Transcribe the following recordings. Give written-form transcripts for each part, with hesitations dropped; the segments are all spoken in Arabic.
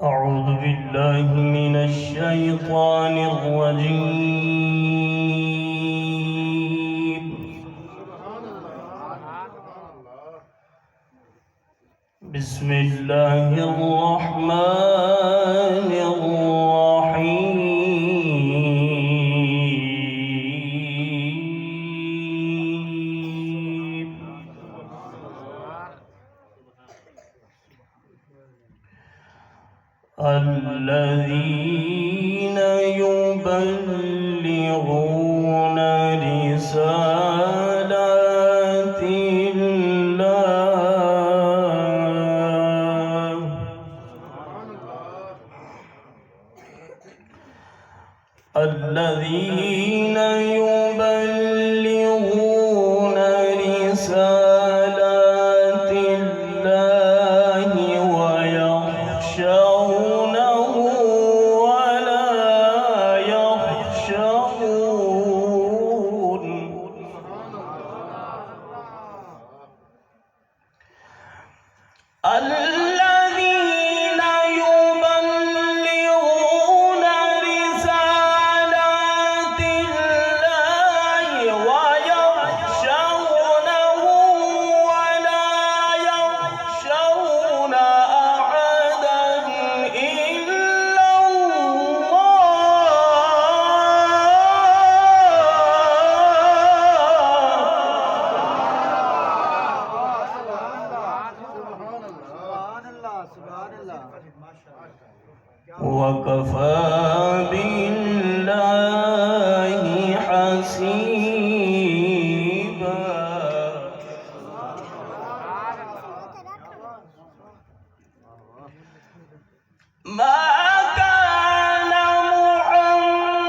أعوذ بالله من الشيطان الرجيم. بسم الله الرحمن الرحيم. الذين يبلغون رسالات الله الذين يبلغون رسالات الله ويخشونه ولا يخشون الذين يبلغون رسالات الله ويخشونه ولا يخشون أحدا إلا وكفى بالله حسيبا. ما كان محمد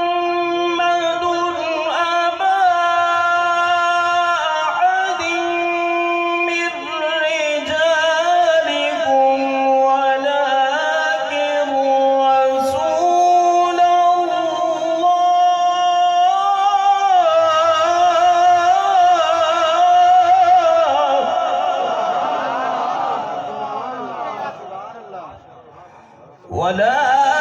أبا أحد من رجالكم ولكن رسول الله